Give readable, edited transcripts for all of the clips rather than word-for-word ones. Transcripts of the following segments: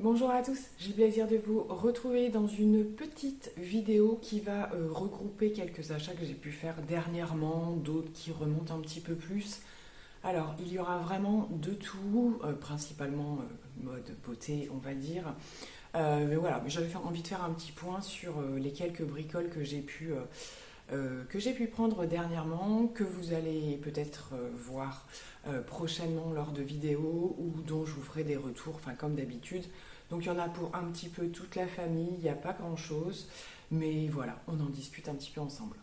Bonjour à tous, j'ai le plaisir de vous retrouver dans une petite vidéo qui va regrouper quelques achats que j'ai pu faire dernièrement, d'autres qui remontent un petit peu plus. Alors, il y aura vraiment de tout, principalement mode beauté, on va dire. Mais voilà, j'avais envie de faire un petit point sur les quelques bricoles que j'ai pu prendre dernièrement, que vous allez peut-être voir prochainement lors de vidéos ou dont je vous ferai des retours, enfin comme d'habitude. Donc il y en a pour un petit peu toute la famille, il n'y a pas grand-chose, mais voilà, on en discute un petit peu ensemble.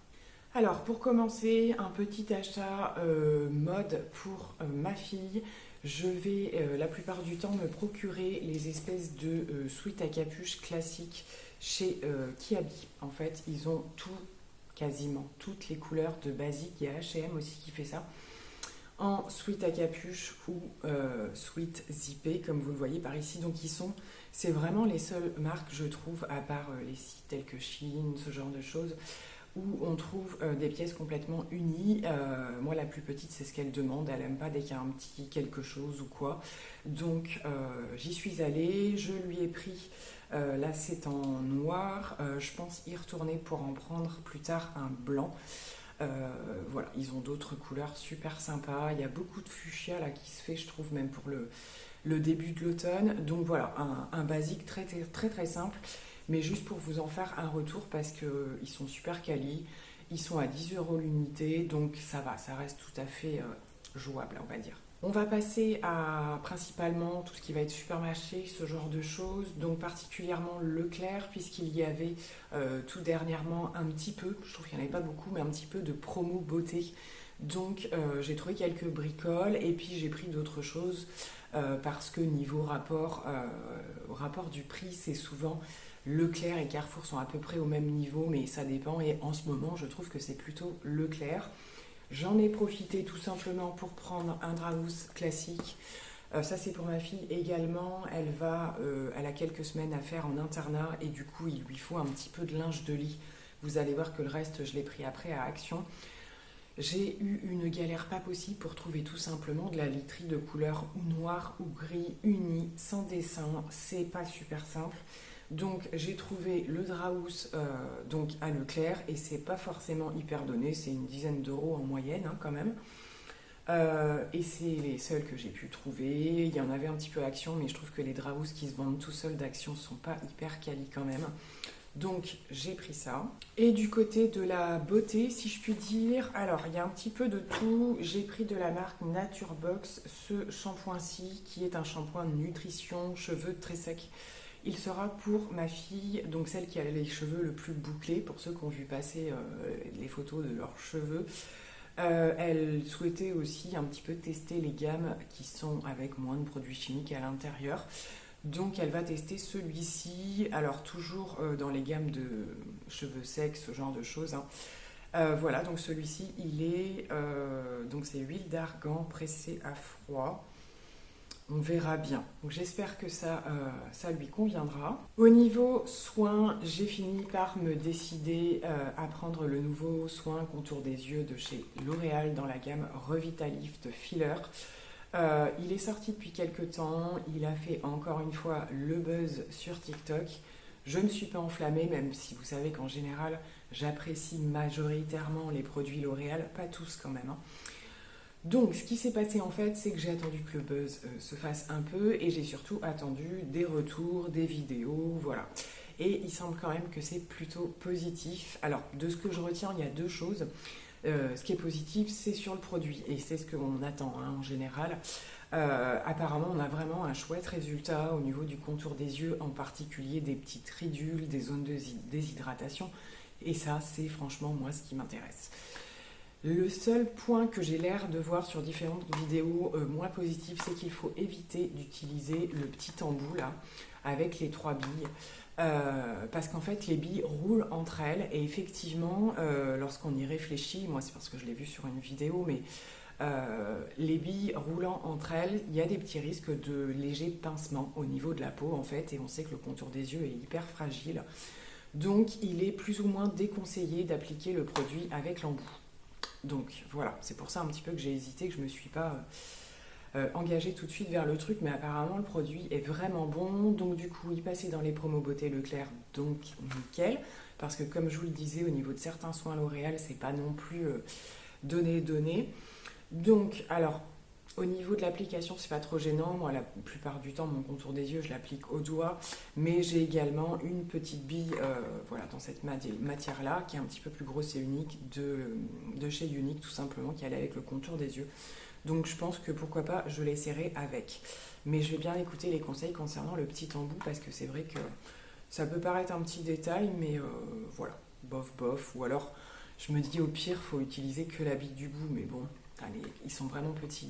Alors pour commencer, un petit achat mode pour ma fille. Je vais la plupart du temps me procurer les espèces de sweats à capuche classiques chez Kiabi. En fait, ils ont tout, quasiment toutes les couleurs de basique. Il y a H&M aussi qui fait ça. En sweat à capuche ou sweat zippé, comme vous le voyez par ici. Donc c'est vraiment les seules marques, je trouve, à part les sites tels que Shein, ce genre de choses, où on trouve des pièces complètement unies. Moi, la plus petite, c'est ce qu'elle demande. Elle n'aime pas dès qu'il y a un petit quelque chose ou quoi. Donc, j'y suis allée. Je lui ai pris, là, c'est en noir. Je pense y retourner pour en prendre plus tard un blanc. Voilà, ils ont d'autres couleurs super sympas. Il y a beaucoup de fuchsia là qui se fait, je trouve, même pour le début de l'automne. Donc voilà, un basique très, très très très simple, mais juste pour vous en faire un retour parce qu'ils sont super quali. Ils sont à 10 € l'unité, donc ça va, ça reste tout à fait jouable, on va dire. On va passer à principalement tout ce qui va être supermarché, ce genre de choses, donc particulièrement Leclerc, puisqu'il y avait tout dernièrement un petit peu, je trouve qu'il n'y en avait pas beaucoup, mais un petit peu de promo beauté. Donc j'ai trouvé quelques bricoles et puis j'ai pris d'autres choses parce que niveau rapport du prix, c'est souvent Leclerc et Carrefour sont à peu près au même niveau, mais ça dépend. Et en ce moment, je trouve que c'est plutôt Leclerc. J'en ai profité tout simplement pour prendre un Draus classique. Ça c'est pour ma fille également. Elle a quelques semaines à faire en internat et du coup il lui faut un petit peu de linge de lit. Vous allez voir que le reste je l'ai pris après à Action. J'ai eu une galère pas possible pour trouver tout simplement de la literie de couleur ou noir ou gris unie, sans dessin. C'est pas super simple. Donc j'ai trouvé le Draus donc à Leclerc et c'est pas forcément hyper donné, c'est une dizaine d'euros en moyenne hein, quand même. Et c'est les seuls que j'ai pu trouver. Il y en avait un petit peu à Action, mais je trouve que les Draus qui se vendent tout seuls d'Action sont pas hyper quali quand même. Donc j'ai pris ça. Et du côté de la beauté, si je puis dire, alors il y a un petit peu de tout. J'ai pris de la marque Naturebox ce shampoing-ci qui est un shampoing de nutrition, cheveux très secs. Il sera pour ma fille, donc celle qui a les cheveux le plus bouclés, pour ceux qui ont vu passer les photos de leurs cheveux. Elle souhaitait aussi un petit peu tester les gammes qui sont avec moins de produits chimiques à l'intérieur. Donc elle va tester celui-ci, alors toujours dans les gammes de cheveux secs, ce genre de choses, hein. Voilà, donc celui-ci, donc c'est huile d'argan pressée à froid. On verra bien. Donc j'espère que ça lui conviendra. Au niveau soins, j'ai fini par me décider à prendre le nouveau soin contour des yeux de chez L'Oréal dans la gamme Revitalift Filler. Il est sorti depuis quelques temps, il a fait encore une fois le buzz sur TikTok. Je ne suis pas enflammée, même si vous savez qu'en général, j'apprécie majoritairement les produits L'Oréal, pas tous quand même, hein. Donc, ce qui s'est passé en fait, c'est que j'ai attendu que le buzz se fasse un peu et j'ai surtout attendu des retours, des vidéos, voilà. Et il semble quand même que c'est plutôt positif. Alors, de ce que je retiens, il y a deux choses. Ce qui est positif, c'est sur le produit et c'est ce qu'on attend hein, en général. Apparemment, on a vraiment un chouette résultat au niveau du contour des yeux, en particulier des petites ridules, des zones de déshydratation. Et ça, c'est franchement moi ce qui m'intéresse. Le seul point que j'ai l'air de voir sur différentes vidéos moins positives, c'est qu'il faut éviter d'utiliser le petit embout là, avec les trois billes. Parce qu'en fait, les billes roulent entre elles et effectivement, lorsqu'on y réfléchit, moi c'est parce que je l'ai vu sur une vidéo, mais les billes roulant entre elles, il y a des petits risques de légers pincements au niveau de la peau en fait, et on sait que le contour des yeux est hyper fragile. Donc, il est plus ou moins déconseillé d'appliquer le produit avec l'embout. Donc voilà, c'est pour ça un petit peu que j'ai hésité, que je ne me suis pas engagée tout de suite vers le truc, mais apparemment le produit est vraiment bon. Donc du coup, il passait dans les promos beauté Leclerc, donc nickel. Parce que comme je vous le disais, au niveau de certains soins L'Oréal, c'est pas non plus donné. Donc, alors, au niveau de l'application, c'est pas trop gênant. Moi, la plupart du temps, mon contour des yeux, je l'applique au doigt. Mais j'ai également une petite bille voilà, dans cette matière-là, qui est un petit peu plus grosse et unique, de chez Unique, tout simplement, qui allait avec le contour des yeux. Donc, je pense que pourquoi pas, je l'essaierai avec. Mais je vais bien écouter les conseils concernant le petit embout, parce que c'est vrai que ça peut paraître un petit détail, mais voilà, bof, bof. Ou alors, je me dis au pire, faut utiliser que la bille du bout, mais bon. Allez, ils sont vraiment petits,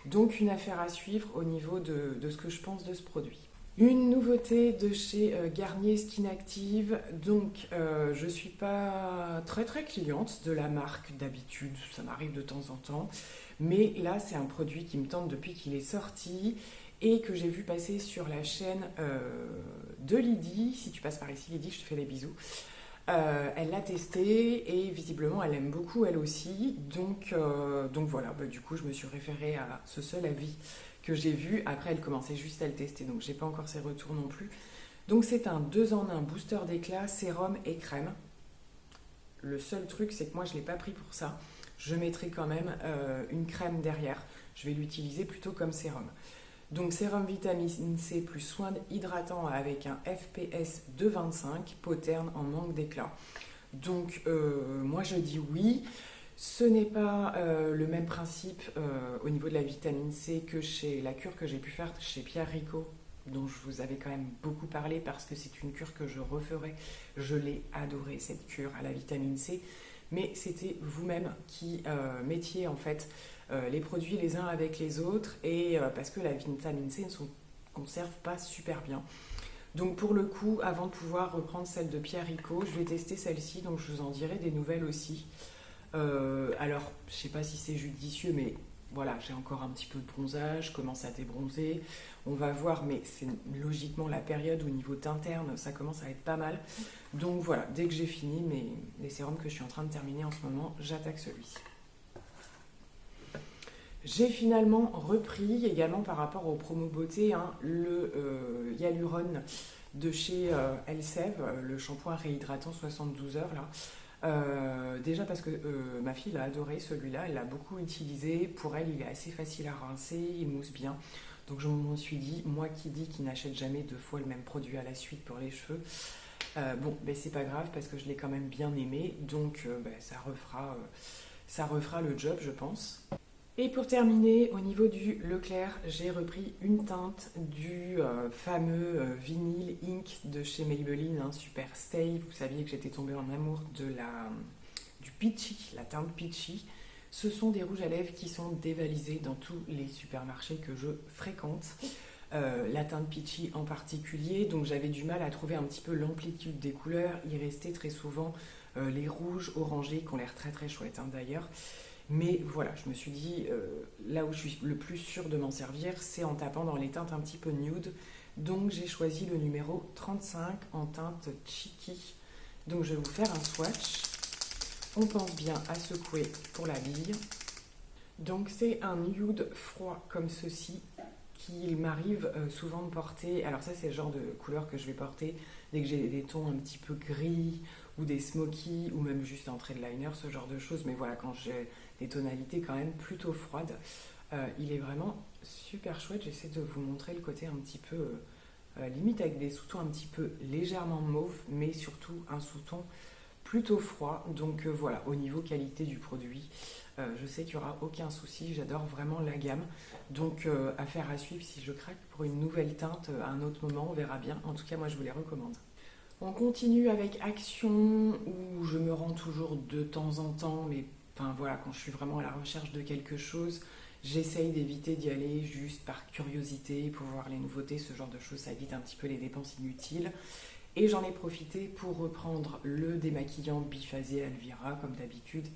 donc une affaire à suivre au niveau de ce que je pense de ce produit. Une nouveauté de chez Garnier Skin Active, donc je ne suis pas très très cliente de la marque d'habitude, ça m'arrive de temps en temps, mais là c'est un produit qui me tente depuis qu'il est sorti et que j'ai vu passer sur la chaîne de Lydie. Si tu passes par ici Lydie, je te fais des bisous. Elle l'a testé et visiblement elle aime beaucoup elle aussi, donc voilà, du coup je me suis référée à ce seul avis que j'ai vu. Après elle commençait juste à le tester, donc j'ai pas encore ses retours non plus. Donc c'est un 2 en 1 booster d'éclat, sérum et crème. Le seul truc c'est que moi je l'ai pas pris pour ça, je mettrai quand même une crème derrière, je vais l'utiliser plutôt comme sérum. Donc sérum vitamine C plus soin hydratant avec un FPS de 25, peau terne en manque d'éclat. Donc moi je dis oui. Ce n'est pas le même principe au niveau de la vitamine C que chez la cure que j'ai pu faire chez Pierre Rico, dont je vous avais quand même beaucoup parlé parce que c'est une cure que je referai. Je l'ai adorée cette cure à la vitamine C. Mais c'était vous-même qui mettiez en fait les produits les uns avec les autres et parce que la vitamine C ne se conserve pas super bien. Donc pour le coup, avant de pouvoir reprendre celle de Pierre Rico, je vais tester celle-ci, donc je vous en dirai des nouvelles aussi. Alors, je sais pas si c'est judicieux, mais voilà, j'ai encore un petit peu de bronzage, je commence à débronzer. On va voir, mais c'est logiquement la période où, au niveau teint terne, ça commence à être pas mal. Donc voilà, dès que j'ai fini les sérums que je suis en train de terminer en ce moment, j'attaque celui-ci. J'ai repris également par rapport aux promos beauté le Hyaluron de chez Elseve, le shampoing réhydratant 72 heures là. Déjà parce que ma fille a adoré celui-là, elle l'a beaucoup utilisé. Pour elle, il est assez facile à rincer, il mousse bien. Donc je me suis dit, moi qui dis qu'il n'achète jamais 2 fois le même produit à la suite pour les cheveux, bon, ben c'est pas grave parce que je l'ai quand même bien aimé. Donc ça refera le job, je pense. Et pour terminer, au niveau du Leclerc, j'ai repris une teinte du fameux Vinyl Ink de chez Maybelline, Super Stay. Vous saviez que j'étais tombée en amour du Peachy, la teinte Peachy. Ce sont des rouges à lèvres qui sont dévalisés dans tous les supermarchés que je fréquente. La teinte Peachy en particulier, donc j'avais du mal à trouver un petit peu l'amplitude des couleurs. Il restait très souvent les rouges orangés qui ont l'air très très chouettes d'ailleurs. Mais voilà, je me suis dit, là où je suis le plus sûre de m'en servir, c'est en tapant dans les teintes un petit peu nude. Donc j'ai choisi le numéro 35 en teinte Cheeky. Donc je vais vous faire un swatch. On pense bien à secouer pour la bille. Donc c'est un nude froid comme ceci qu'il m'arrive souvent de porter. Alors ça c'est le genre de couleur que je vais porter dès que j'ai des tons un petit peu gris ou des smoky ou même juste un trait de liner, ce genre de choses. Mais voilà, quand j'ai des tonalités quand même plutôt froides, il est vraiment super chouette. J'essaie de vous montrer le côté un petit peu limite avec des sous-tons un petit peu légèrement mauve, mais surtout un sous-ton plutôt froid. Donc voilà, au niveau qualité du produit, je sais qu'il n'y aura aucun souci. J'adore vraiment la gamme. Donc affaire à suivre si je craque pour une nouvelle teinte à un autre moment, on verra bien. En tout cas, moi je vous les recommande. On continue avec Action, où je me rends toujours de temps en temps, mais enfin voilà, quand je suis vraiment à la recherche de quelque chose, j'essaye d'éviter d'y aller juste par curiosité, pour voir les nouveautés, ce genre de choses, ça évite un petit peu les dépenses inutiles. Et j'en ai profité pour reprendre le démaquillant biphasé Alvira, comme d'habitude.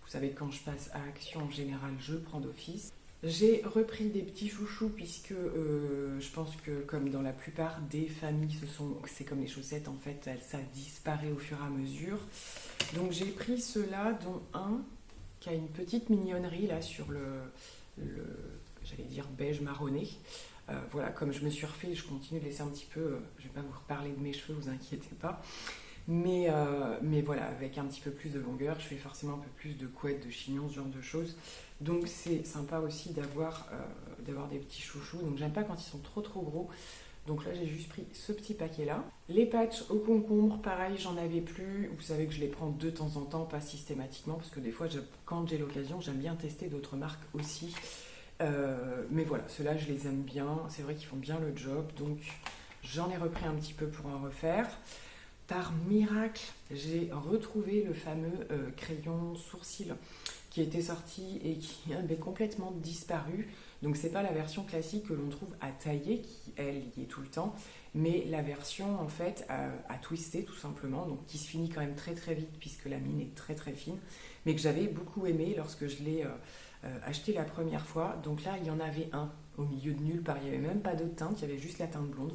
Vous savez que quand je passe à Action, en général, je prends d'office. J'ai repris des petits chouchous puisque je pense que comme dans la plupart des familles, c'est comme les chaussettes en fait, ça disparaît au fur et à mesure. Donc j'ai pris ceux-là, dont un qui a une petite mignonnerie là sur j'allais dire beige marronné. Voilà, comme je me suis refait, je continue de laisser un petit peu, je ne vais pas vous reparler de mes cheveux, vous inquiétez pas. Mais voilà, avec un petit peu plus de longueur, je fais forcément un peu plus de couettes, de chignons, ce genre de choses. Donc c'est sympa aussi d'avoir des petits chouchous. Donc j'aime pas quand ils sont trop gros. Donc là j'ai juste pris ce petit paquet là. Les patchs au concombre, pareil, j'en avais plus. Vous savez que je les prends de temps en temps, pas systématiquement, parce que des fois quand j'ai l'occasion, j'aime bien tester d'autres marques aussi. Mais voilà, ceux-là je les aime bien. C'est vrai qu'ils font bien le job. Donc j'en ai repris un petit peu pour en refaire. Par miracle, j'ai retrouvé le fameux crayon sourcil qui était sorti et qui avait complètement disparu. Donc c'est pas la version classique que l'on trouve à tailler, qui elle y est tout le temps, mais la version en fait à twister tout simplement, donc qui se finit quand même très vite puisque la mine est très fine, mais que j'avais beaucoup aimé lorsque je l'ai acheté la première fois. Donc là il y en avait un au milieu de nulle part, il n'y avait même pas de teinte, il y avait juste la teinte blonde,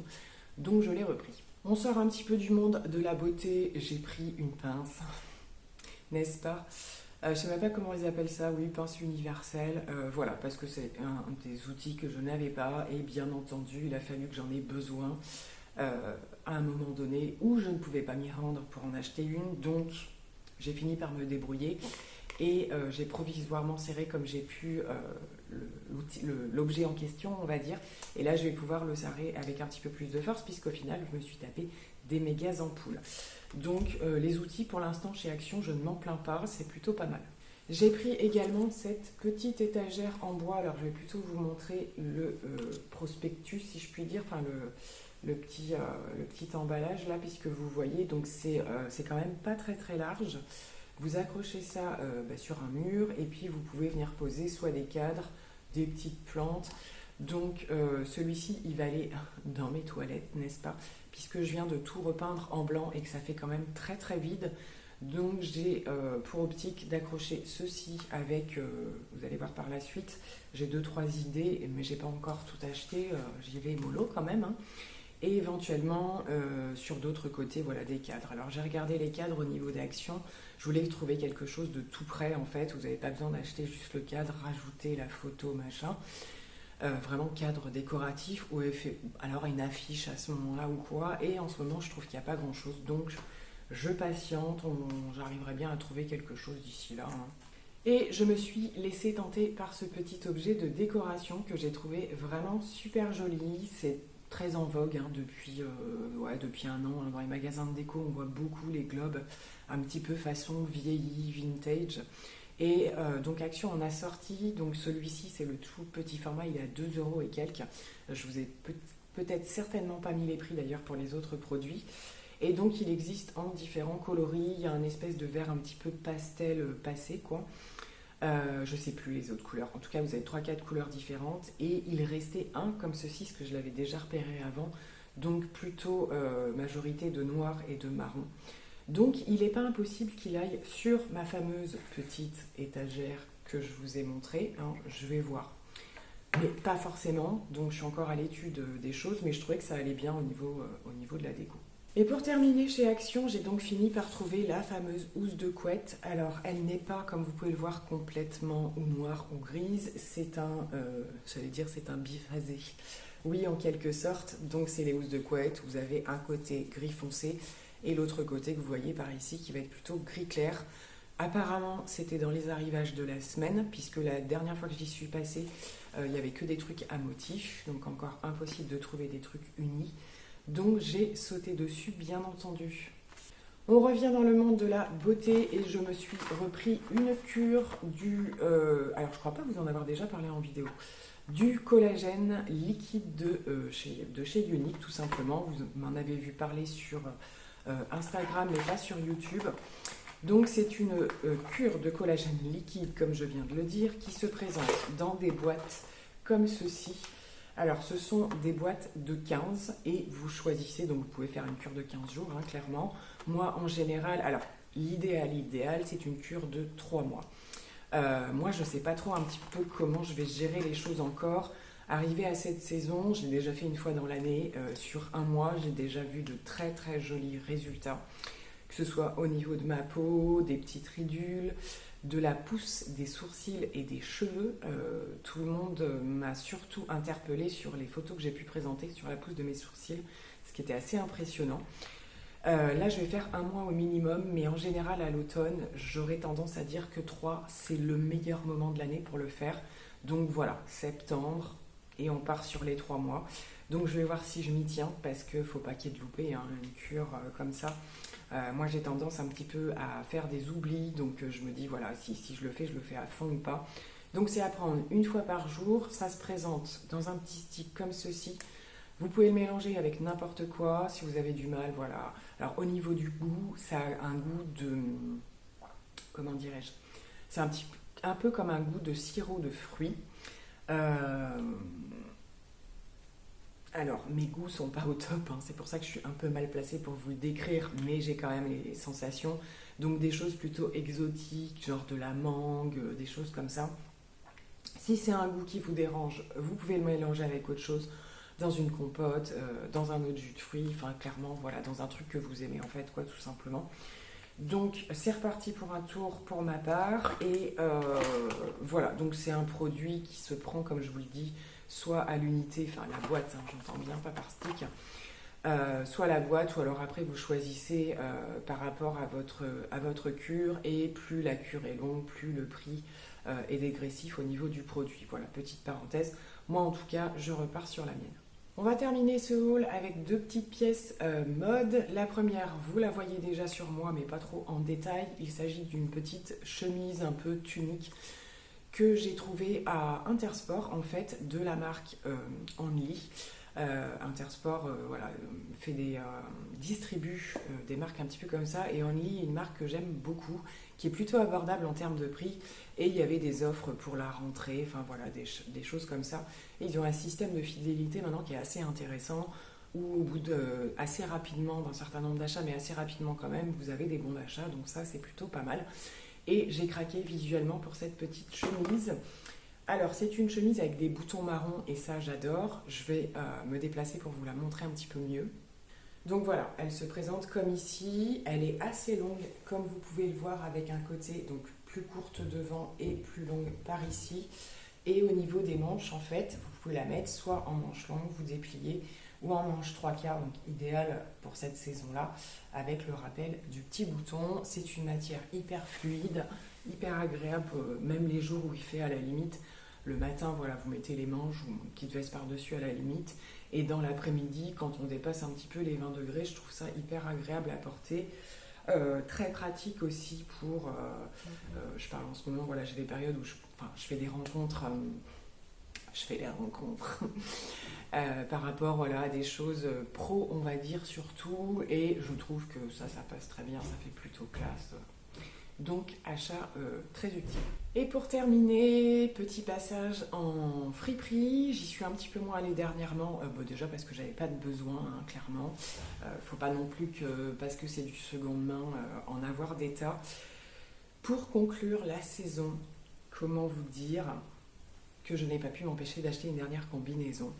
donc je l'ai repris. On sort un petit peu du monde de la beauté, j'ai pris une pince, n'est-ce pas? Je ne sais même pas comment ils appellent ça, oui, pince universelle, voilà, parce que c'est un des outils que je n'avais pas, et bien entendu, il a fallu que j'en ai besoin à un moment donné où je ne pouvais pas m'y rendre pour en acheter une, donc j'ai fini par me débrouiller, et j'ai provisoirement serré comme j'ai pu l'objet en question, on va dire, et là je vais pouvoir le serrer avec un petit peu plus de force, puisqu'au final, je me suis tapé des méga ampoules. Donc les outils pour l'instant chez Action, je ne m'en plains pas, c'est plutôt pas mal. J'ai pris également cette petite étagère en bois, alors je vais plutôt vous montrer le prospectus si je puis dire, enfin le petit emballage là, puisque vous voyez, donc c'est quand même pas très large. Vous accrochez ça sur un mur et puis vous pouvez venir poser soit des cadres, des petites plantes. Donc celui-ci il va aller dans mes toilettes, n'est-ce pas, puisque je viens de tout repeindre en blanc et que ça fait quand même très vide. Donc j'ai pour optique d'accrocher ceci avec, vous allez voir par la suite, j'ai 2-3 idées mais j'ai pas encore tout acheté, j'y vais mollo quand même, hein. Et éventuellement sur d'autres côtés, voilà, des cadres. Alors j'ai regardé les cadres au niveau d'Action, je voulais trouver quelque chose de tout prêt en fait, vous n'avez pas besoin d'acheter juste le cadre, rajouter la photo, machin. Vraiment cadre décoratif ou alors une affiche à ce moment-là ou quoi, et en ce moment je trouve qu'il n'y a pas grand-chose, donc je patiente, j'arriverai bien à trouver quelque chose d'ici là, hein. Et je me suis laissée tenter par ce petit objet de décoration que j'ai trouvé vraiment super joli. C'est très en vogue hein, depuis un an. Dans les magasins de déco, on voit beaucoup les globes un petit peu façon vieilli, vintage. Et donc Action en a sorti, donc celui-ci c'est le tout petit format, il est à 2 € et quelques. Je vous ai peut-être certainement pas mis les prix d'ailleurs pour les autres produits. Et donc il existe en différents coloris, il y a un espèce de vert un petit peu pastel passé quoi. Je sais plus les autres couleurs, en tout cas vous avez 3-4 couleurs différentes et il restait un comme ceci, ce que je l'avais déjà repéré avant, donc plutôt majorité de noir et de marron. Donc il n'est pas impossible qu'il aille sur ma fameuse petite étagère que je vous ai montrée, hein, je vais voir. Mais pas forcément, donc je suis encore à l'étude des choses, mais je trouvais que ça allait bien au niveau de la déco. Et pour terminer chez Action, j'ai donc fini par trouver la fameuse housse de couette. Alors elle n'est pas, comme vous pouvez le voir, complètement ou noire ou grise, c'est c'est un biphasé. Oui, en quelque sorte, donc c'est les housses de couette, vous avez un côté gris foncé, et l'autre côté que vous voyez par ici qui va être plutôt gris clair. Apparemment c'était dans les arrivages de la semaine, puisque la dernière fois que j'y suis passée, il n'y avait que des trucs à motifs, donc encore impossible de trouver des trucs unis. Donc j'ai sauté dessus bien entendu. On revient dans le monde de la beauté et je me suis repris une cure alors je crois pas vous en avoir déjà parlé en vidéo, du collagène liquide de chez Ionic tout simplement. Vous m'en avez vu parler sur Instagram mais pas sur YouTube. Donc c'est une cure de collagène liquide comme je viens de le dire qui se présente dans des boîtes comme ceci. Alors ce sont des boîtes de 15 et vous choisissez, donc vous pouvez faire une cure de 15 jours hein, clairement. Moi en général, alors l'idéal c'est une cure de 3 mois. Moi je ne sais pas trop un petit peu comment je vais gérer les choses encore. Arrivé à cette saison, je l'ai déjà fait une fois dans l'année, sur un mois j'ai déjà vu de très jolis résultats. que ce soit au niveau de ma peau, des petites ridules, de la pousse des sourcils et des cheveux. Tout le monde m'a surtout interpellée sur les photos que j'ai pu présenter sur la pousse de mes sourcils, ce qui était assez impressionnant. Là, je vais faire un mois au minimum, mais en général, à l'automne, j'aurais tendance à dire que 3, c'est le meilleur moment de l'année pour le faire. Donc voilà, septembre, et on part sur les 3 mois. Donc je vais voir si je m'y tiens, parce qu'il ne faut pas qu'il y ait de loupé, hein, une cure comme ça. Moi, j'ai tendance un petit peu à faire des oublis, donc je me dis, voilà, si je le fais à fond ou pas. Donc c'est à prendre une fois par jour, ça se présente dans un petit stick comme ceci. Vous pouvez le mélanger avec n'importe quoi, si vous avez du mal, voilà. Alors au niveau du goût, ça a un goût de... Comment dirais-je? C'est un peu comme un goût de sirop de fruits. Euh, alors, mes goûts sont pas au top, hein, c'est pour ça que je suis un peu mal placée pour vous le décrire, mais j'ai quand même les sensations. Donc des choses plutôt exotiques, genre de la mangue, des choses comme ça. Si c'est un goût qui vous dérange, vous pouvez le mélanger avec autre chose, dans une compote, dans un autre jus de fruits, enfin clairement, voilà, dans un truc que vous aimez en fait, quoi, tout simplement. Donc c'est reparti pour un tour pour ma part, et voilà, donc c'est un produit qui se prend, comme je vous le dis, soit à l'unité, enfin la boîte, hein, j'entends bien, pas par stick, soit la boîte, ou alors après vous choisissez par rapport à votre cure, et plus la cure est longue, plus le prix est dégressif au niveau du produit. Voilà, petite parenthèse. Moi en tout cas, je repars sur la mienne. On va terminer ce haul avec deux petites pièces mode. La première, vous la voyez déjà sur moi, mais pas trop en détail. Il s'agit d'une petite chemise un peu tunique que j'ai trouvée à Intersport, en fait, de la marque Only. Intersport voilà, distribue des marques un petit peu comme ça, et Only est une marque que j'aime beaucoup, qui est plutôt abordable en termes de prix, et il y avait des offres pour la rentrée, enfin voilà, des choses comme ça. Et ils ont un système de fidélité maintenant qui est assez intéressant, où au bout de assez rapidement, d'un certain nombre d'achats, mais assez rapidement quand même, vous avez des bons d'achat, donc ça c'est plutôt pas mal. Et j'ai craqué visuellement pour cette petite chemise. Alors, c'est une chemise avec des boutons marrons, et ça j'adore. Je vais me déplacer pour vous la montrer un petit peu mieux. Donc voilà, elle se présente comme ici. Elle est assez longue, comme vous pouvez le voir, avec un côté donc plus courte devant et plus longue par ici. Et au niveau des manches, en fait, vous pouvez la mettre soit en manche longue, vous dépliez, ou en manche 3/4, donc idéal pour cette saison-là, avec le rappel du petit bouton. C'est une matière hyper fluide, hyper agréable, même les jours où il fait à la limite. Le matin, voilà, vous mettez les manches ou une petite veste par-dessus à la limite. Et dans l'après-midi, quand on dépasse un petit peu les 20 degrés, je trouve ça hyper agréable à porter. Très pratique aussi pour... je parle en ce moment, voilà, j'ai des périodes où je fais des rencontres... je fais des rencontres par rapport, voilà, à des choses pro, on va dire, surtout. Et je trouve que ça passe très bien, ça fait plutôt classe. Donc achat très utile. Et pour terminer, petit passage en friperie. J'y suis un petit peu moins allée dernièrement, déjà parce que j'avais pas de besoin, hein, clairement. Faut pas non plus que, parce que c'est du seconde main, en avoir des tas. Pour conclure la saison, comment vous dire que je n'ai pas pu m'empêcher d'acheter une dernière combinaison.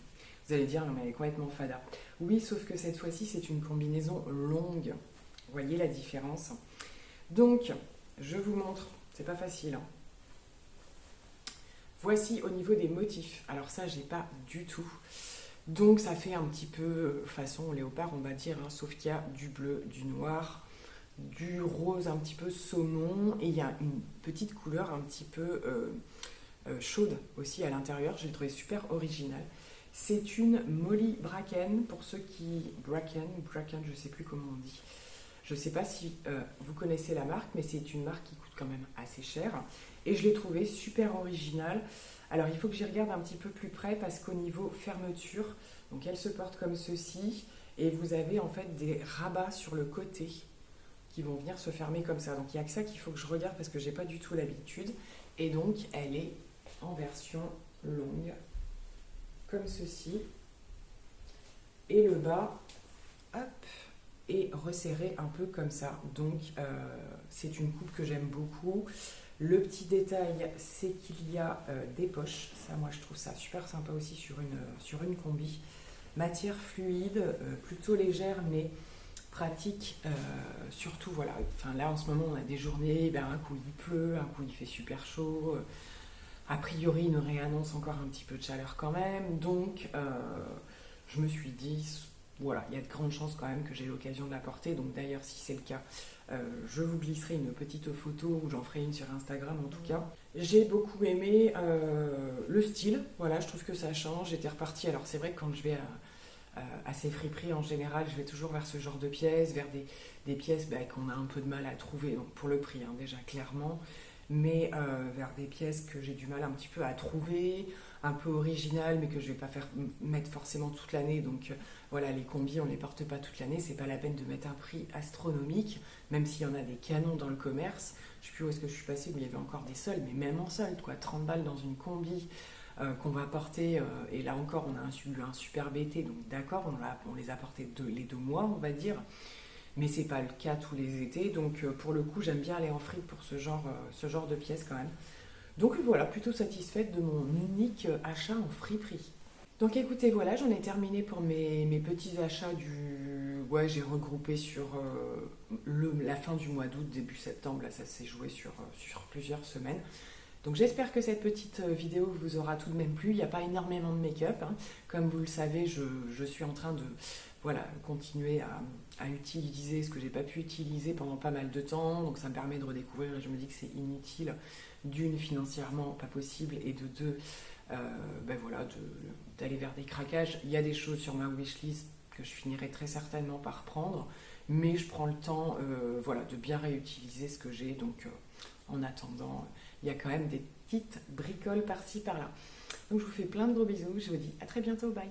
Vous allez dire, non mais elle est complètement fada. Oui, sauf que cette fois-ci, c'est une combinaison longue. Vous voyez la différence? Donc, je vous montre, c'est pas facile, hein. Voici au niveau des motifs. Alors ça, j'ai pas du tout. Donc ça fait un petit peu façon léopard, on va dire, hein, sauf qu'il y a du bleu, du noir, du rose un petit peu saumon, et il y a une petite couleur un petit peu chaude aussi à l'intérieur. Je l'ai trouvé super original. C'est une Molly Bracken, pour ceux qui... Bracken, je sais plus comment on dit. Je ne sais pas si vous connaissez la marque, mais c'est une marque qui coûte quand même assez cher. Et je l'ai trouvée super originale. Alors il faut que j'y regarde un petit peu plus près, parce qu'au niveau fermeture, donc elle se porte comme ceci, et vous avez en fait des rabats sur le côté qui vont venir se fermer comme ça. Donc il n'y a que ça qu'il faut que je regarde, parce que j'ai pas du tout l'habitude. Et donc elle est en version longue, comme ceci. Et le bas, hop, et resserré un peu comme ça. Donc c'est une coupe que j'aime beaucoup. Le petit détail, c'est qu'il y a des poches. Ça, moi je trouve ça super sympa aussi sur une combi. Matière fluide, plutôt légère, mais pratique, surtout voilà, enfin là en ce moment on a des journées, ben, un coup il pleut, un coup il fait super chaud, a priori il nous réannonce encore un petit peu de chaleur quand même, donc je me suis dit, voilà, il y a de grandes chances quand même que j'ai l'occasion de la porter, donc d'ailleurs si c'est le cas, je vous glisserai une petite photo ou j'en ferai une sur Instagram en tout cas. J'ai beaucoup aimé le style, voilà, je trouve que ça change, j'étais repartie, alors c'est vrai que quand je vais à ces friperies en général, je vais toujours vers ce genre de pièces, vers des pièces bah, qu'on a un peu de mal à trouver, donc pour le prix hein, déjà clairement, mais vers des pièces que j'ai du mal un petit peu à trouver, un peu originales, mais que je vais pas faire mettre forcément toute l'année. Donc voilà, les combis, on les porte pas toute l'année, c'est pas la peine de mettre un prix astronomique, même s'il y en a des canons dans le commerce. Je sais plus où est-ce que je suis passée, où il y avait encore des soldes, mais même en solde, quoi, 30 balles dans une combi. Qu'on va porter, et là encore on a un superbe été, donc d'accord, on les a portés les 2 mois on va dire, mais c'est pas le cas tous les étés, donc pour le coup j'aime bien aller en fripe pour ce genre de pièces quand même. Donc voilà, plutôt satisfaite de mon unique achat en friperie. Donc écoutez, voilà, j'en ai terminé pour mes petits achats du... Ouais, j'ai regroupé sur la fin du mois d'août, début septembre, là ça s'est joué sur plusieurs semaines. Donc j'espère que cette petite vidéo vous aura tout de même plu. Il n'y a pas énormément de make-up, hein. Comme vous le savez, je suis en train de voilà, continuer à utiliser ce que j'ai pas pu utiliser pendant pas mal de temps. Donc ça me permet de redécouvrir et je me dis que c'est inutile, d'une, financièrement pas possible, et de deux, ben voilà, d'aller vers des craquages. Il y a des choses sur ma wishlist que je finirai très certainement par prendre, mais je prends le temps voilà, de bien réutiliser ce que j'ai. Donc en attendant, il y a quand même des petites bricoles par-ci par-là. Donc je vous fais plein de gros bisous, je vous dis à très bientôt, bye.